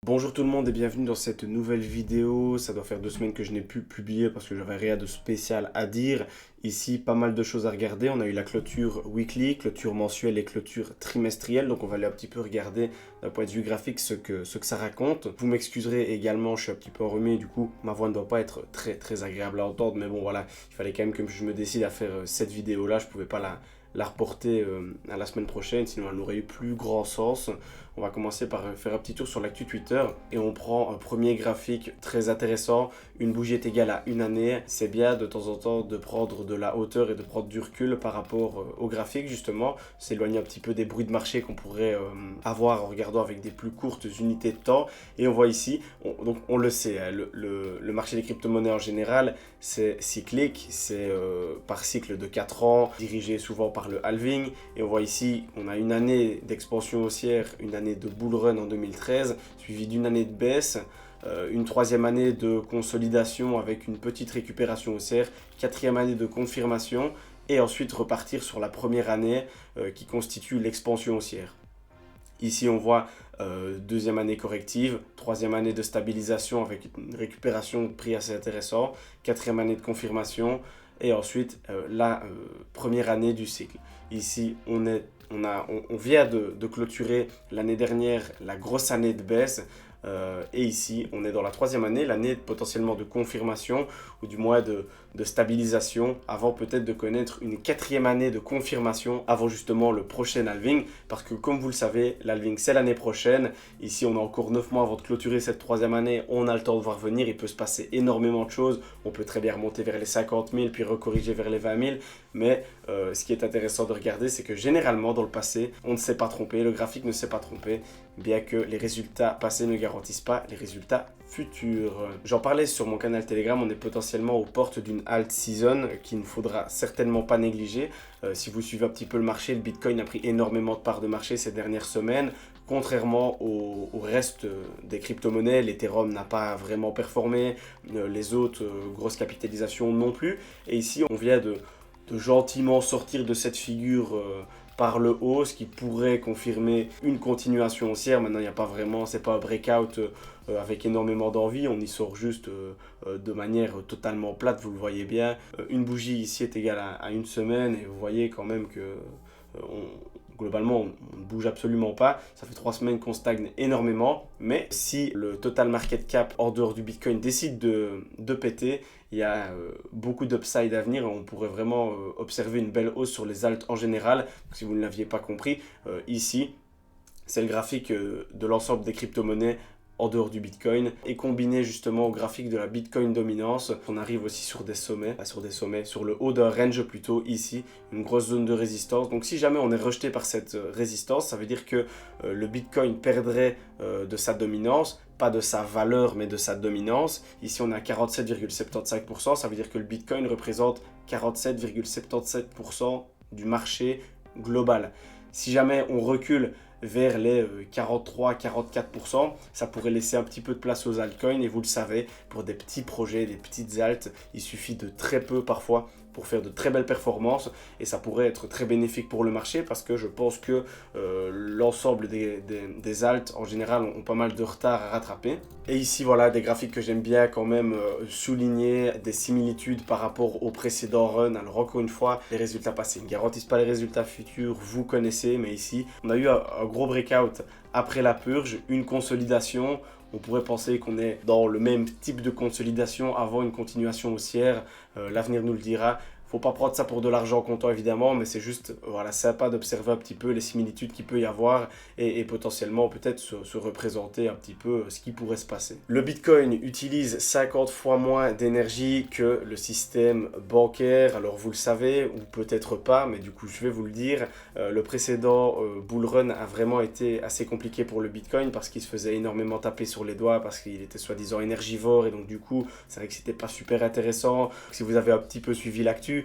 Bonjour tout le monde et bienvenue dans cette nouvelle vidéo. Ça doit faire 2 semaines que je n'ai pu publier parce que j'avais rien de spécial à dire. Ici, pas mal de choses à regarder. On a eu la clôture weekly, clôture mensuelle et clôture trimestrielle. Donc on va aller un petit peu regarder d'un point de vue graphique ce que ça raconte. Vous m'excuserez également, je suis un petit peu enrhumé. Du coup, ma voix ne doit pas être très agréable à entendre. Mais bon voilà, il fallait quand même que je me décide à faire cette vidéo-là. Je ne pouvais pas la reporter à la semaine prochaine, sinon elle n'aurait eu plus grand sens. On va commencer par faire un petit tour sur l'actu Twitter et on prend un premier graphique très intéressant. Une bougie est égale à une année. C'est bien de temps en temps de prendre de la hauteur et de prendre du recul par rapport au graphique justement. S'éloigner un petit peu des bruits de marché qu'on pourrait avoir en regardant avec des plus courtes unités de temps. Et on voit ici, donc on le sait, hein, le marché des crypto-monnaies en général, c'est cyclique, c'est par cycle de 4 ans, dirigé souvent par le halving. Et on voit ici, on a une année d'expansion haussière, une année de bull run en 2013, suivie d'une année de baisse, une troisième année de consolidation avec une petite récupération haussière, quatrième année de confirmation, et ensuite repartir sur la première année qui constitue l'expansion haussière. Ici, on voit deuxième année corrective, troisième année de stabilisation avec une récupération de prix assez intéressant, quatrième année de confirmation et ensuite la première année du cycle. Ici, on vient de clôturer l'année dernière la grosse année de baisse. Et ici, on est dans la troisième année, l'année potentiellement de confirmation ou du moins de stabilisation avant peut-être de connaître une quatrième année de confirmation avant justement le prochain halving. Parce que comme vous le savez, l'halving c'est l'année prochaine. Ici, on a encore 9 mois avant de clôturer cette troisième année. On a le temps de voir venir. Il peut se passer énormément de choses. On peut très bien remonter vers les 50 000 puis recorriger vers les 20 000. Mais ce qui est intéressant de regarder, c'est que généralement dans le passé, on ne s'est pas trompé. Le graphique ne s'est pas trompé, bien que les résultats passés ne garantissent pas les résultats futurs. J'en parlais sur mon canal Telegram, on est potentiellement aux portes d'une alt season qu'il ne faudra certainement pas négliger. Si vous suivez un petit peu le marché, le Bitcoin a pris énormément de parts de marché ces dernières semaines. Contrairement au reste des crypto-monnaies, l'Ethereum n'a pas vraiment performé, les autres grosses capitalisations non plus. Et ici, on vient de gentiment sortir de cette figure par le haut, ce qui pourrait confirmer une continuation haussière. Maintenant, il n'y a pas vraiment, c'est pas un breakout avec énormément d'envie, on y sort juste de manière totalement plate, vous le voyez bien. Une bougie ici est égale à une semaine et vous voyez quand même que globalement, on ne bouge absolument pas. Ça fait 3 semaines qu'on stagne énormément. Mais si le total market cap en dehors du Bitcoin décide de péter, il y a beaucoup d'upside à venir. On pourrait vraiment observer une belle hausse sur les alts en général. Donc, si vous ne l'aviez pas compris, ici, c'est le graphique de l'ensemble des crypto-monnaies en dehors du Bitcoin et combiné justement au graphique de la Bitcoin dominance. On arrive aussi sur des sommets, sur le haut d'un range plutôt ici, une grosse zone de résistance. Donc si jamais on est rejeté par cette résistance, ça veut dire que le Bitcoin perdrait de sa dominance, pas de sa valeur mais de sa dominance. Ici on est à 47,75%, ça veut dire que le Bitcoin représente 47,77% du marché global. Si jamais on recule vers les 43-44%, ça pourrait laisser un petit peu de place aux altcoins. Et vous le savez, pour des petits projets, des petites alts, il suffit de très peu parfois pour faire de très belles performances et ça pourrait être très bénéfique pour le marché parce que je pense que l'ensemble des alts en général ont pas mal de retard à rattraper. Et ici voilà des graphiques que j'aime bien quand même souligner, des similitudes par rapport au précédent run. Alors encore une fois, les résultats passés ne garantissent pas les résultats futurs, vous connaissez, mais ici on a eu un gros breakout après la purge, une consolidation. On pourrait penser qu'on est dans le même type de consolidation avant une continuation haussière. L'avenir nous le dira. Faut pas prendre ça pour de l'argent comptant évidemment, mais c'est juste voilà, sympa d'observer un petit peu les similitudes qu'il peut y avoir et potentiellement peut-être se représenter un petit peu ce qui pourrait se passer. Le Bitcoin utilise 50 fois moins d'énergie que le système bancaire. Alors vous le savez ou peut-être pas, mais du coup je vais vous le dire. Le précédent bull run a vraiment été assez compliqué pour le Bitcoin parce qu'il se faisait énormément taper sur les doigts parce qu'il était soi-disant énergivore et donc du coup c'est vrai que c'était pas super intéressant. Si vous avez un petit peu suivi l'actu,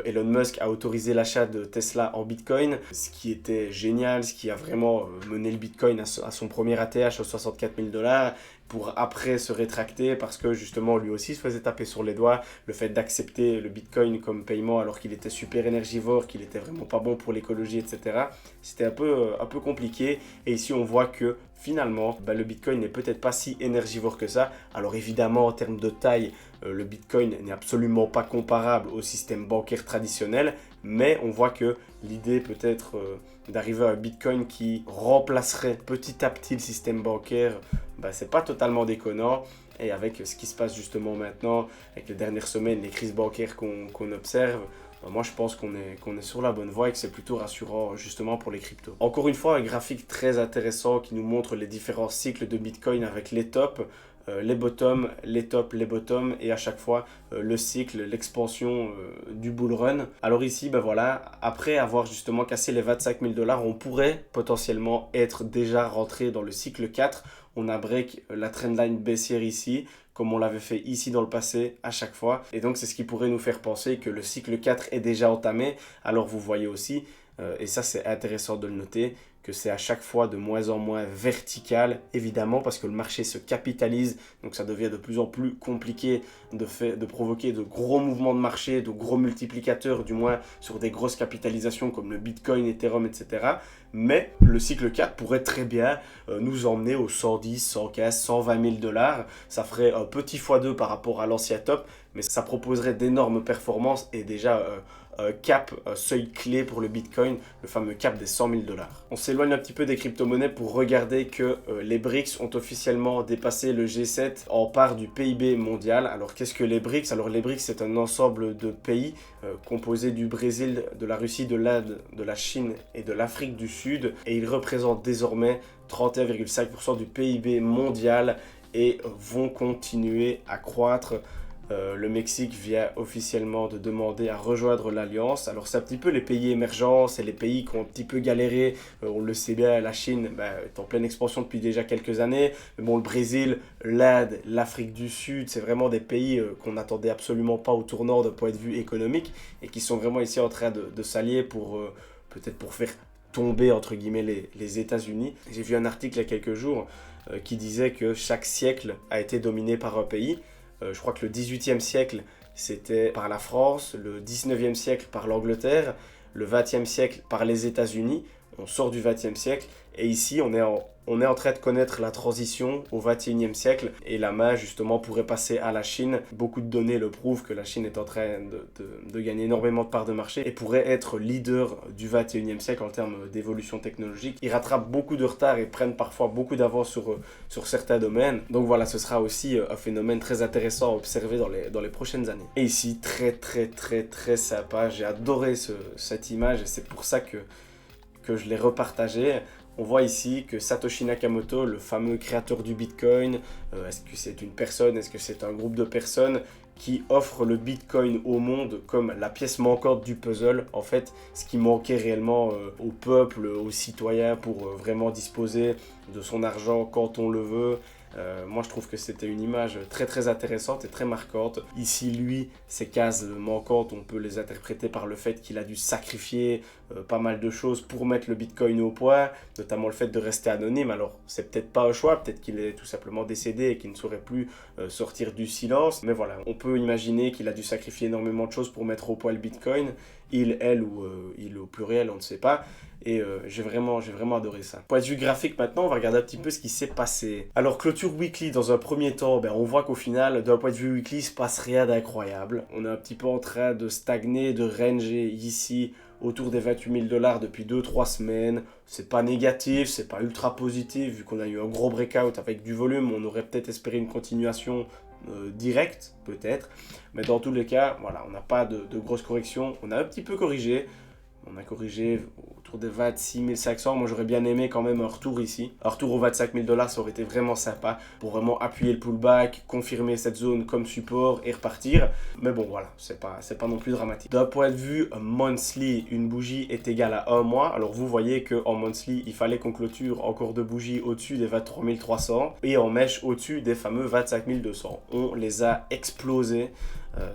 Elon Musk a autorisé l'achat de Tesla en Bitcoin, ce qui était génial, ce qui a vraiment mené le Bitcoin à son premier ATH aux 64 000 $. pour après se rétracter parce que justement lui aussi se faisait taper sur les doigts. Le fait d'accepter le Bitcoin comme paiement alors qu'il était super énergivore, qu'il était vraiment pas bon pour l'écologie, etc. C'était un peu compliqué. Et ici on voit que finalement le Bitcoin n'est peut-être pas si énergivore que ça. Alors évidemment en termes de taille, le Bitcoin n'est absolument pas comparable au système bancaire traditionnel, mais on voit que l'idée peut-être d'arriver à un Bitcoin qui remplacerait petit à petit le système bancaire, c'est pas totalement déconnant. Et avec ce qui se passe justement maintenant, avec les dernières semaines, les crises bancaires qu'on observe, moi je pense qu'on est sur la bonne voie et que c'est plutôt rassurant justement pour les cryptos. Encore une fois, un graphique très intéressant qui nous montre les différents cycles de Bitcoin avec les tops, les bottoms, les tops, les bottoms et à chaque fois le cycle, l'expansion du bull run. Alors ici, voilà, après avoir justement cassé les 25 000 $, on pourrait potentiellement être déjà rentré dans le cycle 4. On a break la trendline baissière ici, comme on l'avait fait ici dans le passé à chaque fois. Et donc c'est ce qui pourrait nous faire penser que le cycle 4 est déjà entamé. Alors vous voyez aussi, et ça c'est intéressant de le noter, que c'est à chaque fois de moins en moins vertical, évidemment, parce que le marché se capitalise, donc ça devient de plus en plus compliqué de provoquer de gros mouvements de marché, de gros multiplicateurs, du moins sur des grosses capitalisations comme le Bitcoin, Ethereum, etc. Mais le cycle 4 pourrait très bien nous emmener aux 110, 115, 120 000 $. Ça ferait un petit x2 par rapport à l'ancien top, mais ça proposerait d'énormes performances et déjà cap, seuil clé pour le Bitcoin, le fameux cap des 100 000 $. On s'éloigne un petit peu des crypto-monnaies pour regarder que les BRICS ont officiellement dépassé le G7 en part du PIB mondial. Alors qu'est-ce que les BRICS? Alors les BRICS c'est un ensemble de pays composés du Brésil, de la Russie, de l'Inde, de la Chine et de l'Afrique du Sud. Et ils représentent désormais 31,5% du PIB mondial et vont continuer à croître. Le Mexique vient officiellement de demander à rejoindre l'Alliance. Alors c'est un petit peu les pays émergents, c'est les pays qui ont un petit peu galéré. On le sait bien, la Chine est en pleine expansion depuis déjà quelques années. Mais bon, le Brésil, l'Inde, l'Afrique du Sud, c'est vraiment des pays qu'on n'attendait absolument pas au tournant d'un point de vue économique et qui sont vraiment ici en train de s'allier pour peut-être pour faire tomber entre guillemets les États-Unis. J'ai vu un article il y a quelques jours qui disait que chaque siècle a été dominé par un pays. Je crois que le 18e siècle, c'était par la France, le 19e siècle par l'Angleterre, le 20e siècle par les États-Unis. On sort du 20e siècle et ici, on est en train de connaître la transition au 21e siècle et la main, justement, pourrait passer à la Chine. Beaucoup de données le prouvent que la Chine est en train de gagner énormément de parts de marché et pourrait être leader du 21e siècle en termes d'évolution technologique. Ils rattrapent beaucoup de retard et prennent parfois beaucoup d'avance sur certains domaines. Donc voilà, ce sera aussi un phénomène très intéressant à observer dans les prochaines années. Et ici, très très très très sympa. J'ai adoré cette image et c'est pour ça que je l'ai repartagée. On voit ici que Satoshi Nakamoto, le fameux créateur du Bitcoin, est-ce que c'est une personne, est-ce que c'est un groupe de personnes qui offre le Bitcoin au monde comme la pièce manquante du puzzle, en fait, ce qui manquait réellement au peuple, aux citoyens pour vraiment disposer de son argent quand on le veut. Moi je trouve que c'était une image très très intéressante et très marquante. Ici lui, ces cases manquantes, on peut les interpréter par le fait qu'il a dû sacrifier pas mal de choses pour mettre le Bitcoin au point, notamment le fait de rester anonyme. Alors c'est peut-être pas un choix, peut-être qu'il est tout simplement décédé et qu'il ne saurait plus sortir du silence, mais voilà, on peut imaginer qu'il a dû sacrifier énormément de choses pour mettre au point le Bitcoin. Il, elle ou il au pluriel, on ne sait pas. Et j'ai vraiment adoré ça. Point de vue graphique maintenant, on va regarder un petit peu ce qui s'est passé. Alors clôture weekly dans un premier temps, on voit qu'au final, d'un point de vue weekly, il se passe rien d'incroyable. On est un petit peu en train de stagner, de ranger ici autour des 28 000 $ depuis 2-3 semaines. C'est pas négatif, c'est pas ultra positif, vu qu'on a eu un gros breakout avec du volume, on aurait peut-être espéré une continuation directe, peut-être. Mais dans tous les cas, voilà, on n'a pas de grosses corrections. On a un petit peu corrigé. On a corrigé autour des 26 500. Moi, j'aurais bien aimé quand même un retour ici. Un retour aux 25 000 $, ça aurait été vraiment sympa pour vraiment appuyer le pullback, confirmer cette zone comme support et repartir. Mais bon, voilà, c'est pas non plus dramatique. D'un point de vue monthly, une bougie est égale à 1 mois. Alors, vous voyez qu'en monthly, il fallait qu'on clôture encore 2 bougies au-dessus des 23 300 et en mèche au-dessus des fameux 25 200. On les a explosés.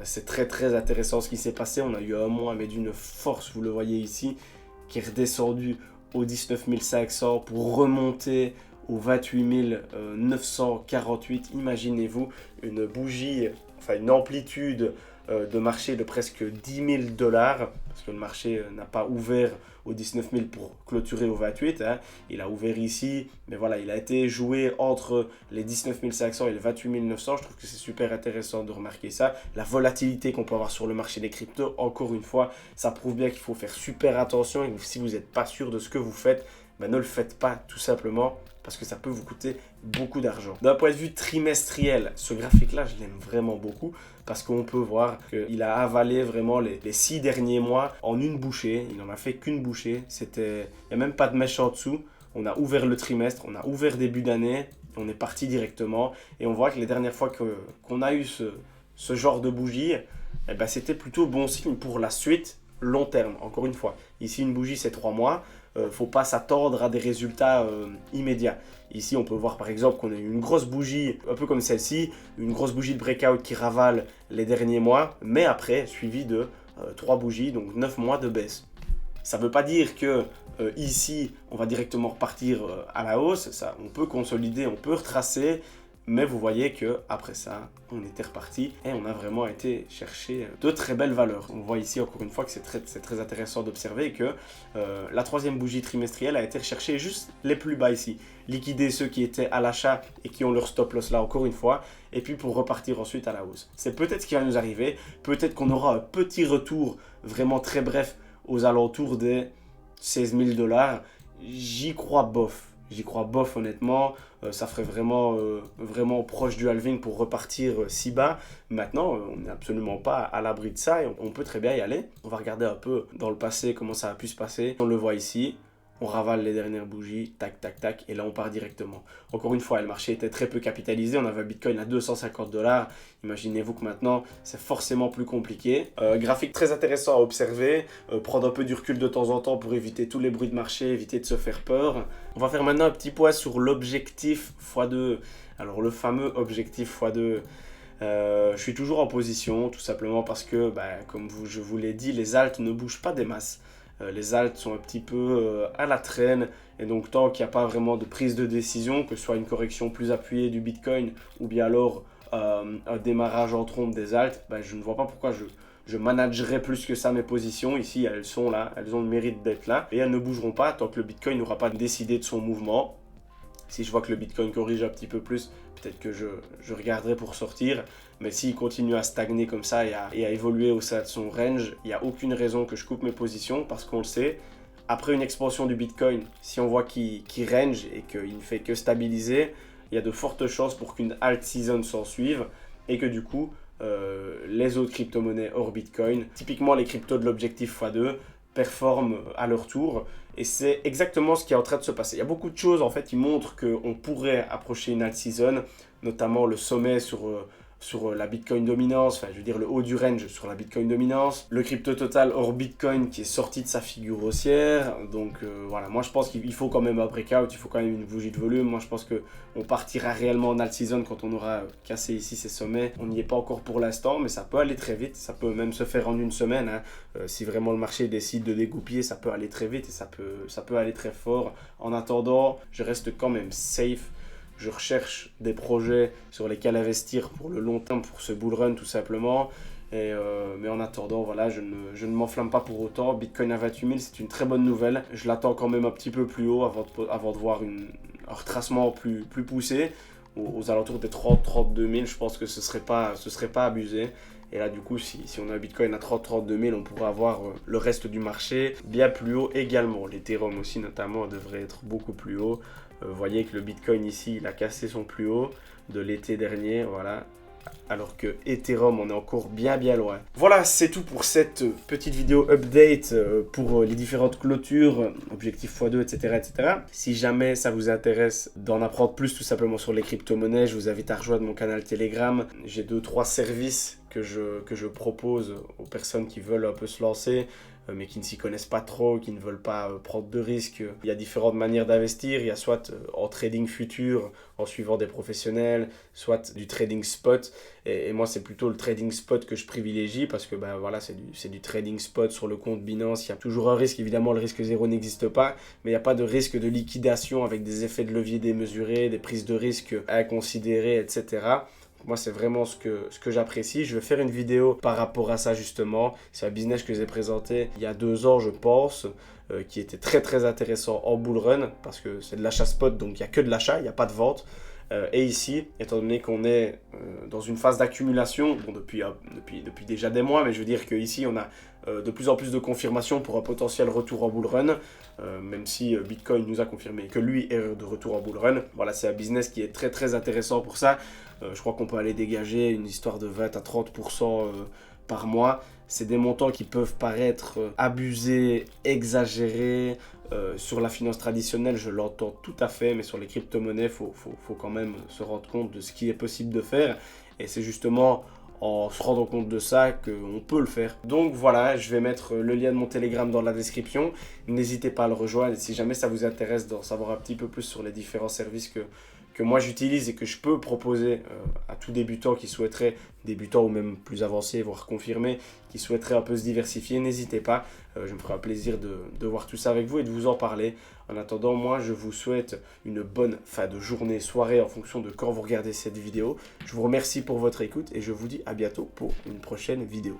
C'est très très intéressant ce qui s'est passé. On a eu un mois mais d'une force, vous le voyez ici, qui est redescendu aux 19 500 pour remonter au 28 948. Imaginez-vous une bougie, enfin une amplitude de marché de presque 10 000 $, parce que le marché n'a pas ouvert au 19 000 pour clôturer au 28. Hein. Il a ouvert ici, mais voilà, il a été joué entre les 19 500 et les 28 900. Je trouve que c'est super intéressant de remarquer ça. La volatilité qu'on peut avoir sur le marché des cryptos, encore une fois, ça prouve bien qu'il faut faire super attention. Et si vous n'êtes pas sûr de ce que vous faites, ben ne le faites pas tout simplement parce que ça peut vous coûter beaucoup d'argent. D'un point de vue trimestriel, ce graphique-là, je l'aime vraiment beaucoup parce qu'on peut voir qu'il a avalé vraiment les 6 derniers mois en une bouchée. Il n'en a fait qu'une bouchée. Il n'y a même pas de mèche en dessous. On a ouvert le trimestre, on a ouvert début d'année, on est parti directement. Et on voit que les dernières fois qu'on a eu ce genre de bougie, eh ben, c'était plutôt bon signe pour la suite long terme. Encore une fois, ici une bougie c'est 3 mois. Faut pas s'attendre à des résultats immédiats. Ici, on peut voir par exemple qu'on a eu une grosse bougie, un peu comme celle-ci, une grosse bougie de breakout qui ravale les derniers mois, mais après, suivi de 3 bougies, donc 9 mois de baisse. Ça ne veut pas dire que ici, on va directement repartir à la hausse. Ça, on peut consolider, on peut retracer, mais vous voyez qu'après ça, on était reparti et on a vraiment été chercher de très belles valeurs. On voit ici encore une fois que c'est très intéressant d'observer que la troisième bougie trimestrielle a été rechercher juste les plus bas ici. Liquider ceux qui étaient à l'achat et qui ont leur stop loss là encore une fois, et puis pour repartir ensuite à la hausse. C'est peut-être ce qui va nous arriver, peut-être qu'on aura un petit retour vraiment très bref aux alentours des 16 000 $. J'y crois bof. J'y crois bof honnêtement, ça ferait vraiment proche du halving pour repartir si bas. Maintenant, on n'est absolument pas à l'abri de ça et on peut très bien y aller. On va regarder un peu dans le passé comment ça a pu se passer. On le voit ici, on ravale les dernières bougies, tac, tac, tac, et là on part directement. Encore une fois, le marché était très peu capitalisé, on avait Bitcoin à 250 $. Imaginez-vous que maintenant, c'est forcément plus compliqué. Graphique très intéressant à observer, prendre un peu du recul de temps en temps pour éviter tous les bruits de marché, éviter de se faire peur. On va faire maintenant un petit point sur l'objectif x2. Alors le fameux objectif x2. Je suis toujours en position, tout simplement parce que, comme je vous l'ai dit, les alts ne bougent pas des masses. Les alts sont un petit peu à la traîne et donc tant qu'il n'y a pas vraiment de prise de décision, que ce soit une correction plus appuyée du Bitcoin ou bien alors un démarrage en trombe des alts, je ne vois pas pourquoi je managerai plus que ça mes positions. Ici, elles sont là, elles ont le mérite d'être là et elles ne bougeront pas tant que le Bitcoin n'aura pas décidé de son mouvement. Si je vois que le Bitcoin corrige un petit peu plus, peut-être que je regarderai pour sortir. Mais s'il continue à stagner comme ça et à évoluer au sein de son range, il n'y a aucune raison que je coupe mes positions parce qu'on le sait. Après une expansion du Bitcoin, si on voit qu'il range et qu'il ne fait que stabiliser, il y a de fortes chances pour qu'une alt season s'en suive et que du coup, les autres crypto-monnaies hors Bitcoin, typiquement les cryptos de l'objectif x2, performent à leur tour. Et c'est exactement ce qui est en train de se passer. Il y a beaucoup de choses en fait qui montrent qu'on pourrait approcher une alt season, notamment le sommet sur la Bitcoin dominance, enfin je veux dire le haut du range sur la Bitcoin dominance, le crypto total hors Bitcoin qui est sorti de sa figure haussière. Donc voilà, moi je pense qu'il faut quand même un breakout, il faut quand même une bougie de volume. Moi je pense qu'on partira réellement en alt season quand on aura cassé ici ces sommets. On n'y est pas encore pour l'instant, mais ça peut aller très vite, ça peut même se faire en une semaine. Hein. Si vraiment le marché décide de dégoupiller, ça peut aller très vite et ça peut aller très fort. En attendant, je reste quand même safe. Je recherche des projets sur lesquels investir pour le long terme, pour ce bull run tout simplement. Mais en attendant, voilà, je ne m'enflamme pas pour autant. Bitcoin à 28 000, c'est une très bonne nouvelle. Je l'attends quand même un petit peu plus haut avant de voir un retracement plus poussé. Aux alentours des 30-32 000, je pense que ce serait pas abusé. Et là, du coup, si on a un Bitcoin à 30-32 000, on pourrait avoir le reste du marché bien plus haut également. L'Ethereum aussi, notamment, devrait être beaucoup plus haut. Vous voyez que le Bitcoin ici, il a cassé son plus haut de l'été dernier, voilà. Alors que Ethereum, on est encore bien loin. Voilà, c'est tout pour cette petite vidéo update pour les différentes clôtures, objectif x2, etc. Si jamais ça vous intéresse d'en apprendre plus tout simplement sur les crypto-monnaies, je vous invite à rejoindre mon canal Telegram. J'ai 2-3 services que je propose aux personnes qui veulent un peu se lancer. mais qui ne s'y connaissent pas trop, qui ne veulent pas prendre de risques. Il y a différentes manières d'investir. Il y a soit en trading futur, en suivant des professionnels, soit du trading spot. Et moi, c'est plutôt le trading spot que je privilégie parce que voilà, c'est du trading spot sur le compte Binance. Il y a toujours un risque. Évidemment, le risque zéro n'existe pas, mais il n'y a pas de risque de liquidation avec des effets de levier démesurés, des prises de risque inconsidérées, etc. Moi, c'est vraiment ce que j'apprécie. Je vais faire une vidéo par rapport à ça, justement. C'est un business que j'ai présenté il y a 2 ans, je pense, qui était très, très intéressant en bull run, parce que c'est de l'achat spot, donc il n'y a que de l'achat, il n'y a pas de vente. Et ici, étant donné qu'on est dans une phase d'accumulation, bon, depuis déjà des mois, mais je veux dire qu'ici, on a de plus en plus de confirmations pour un potentiel retour en bull run, même si Bitcoin nous a confirmé que lui est de retour en bull run. Voilà, c'est un business qui est très très intéressant pour ça. Je crois qu'on peut aller dégager une histoire de 20 à 30% par mois. C'est des montants qui peuvent paraître abusés, exagérés. Sur la finance traditionnelle, je l'entends tout à fait, mais sur les crypto-monnaies, il faut quand même se rendre compte de ce qui est possible de faire. Et c'est justement en se rendant compte de ça qu'on peut le faire. Donc voilà, je vais mettre le lien de mon Telegram dans la description. N'hésitez pas à le rejoindre. Et si jamais ça vous intéresse d'en savoir un petit peu plus sur les différents services que moi j'utilise et que je peux proposer à tout débutant qui souhaiterait, débutant ou même plus avancé, voire confirmé, qui souhaiterait un peu se diversifier, n'hésitez pas. Je me ferai un plaisir de voir tout ça avec vous et de vous en parler. En attendant, moi je vous souhaite une bonne fin de journée, soirée en fonction de quand vous regardez cette vidéo. Je vous remercie pour votre écoute et je vous dis à bientôt pour une prochaine vidéo.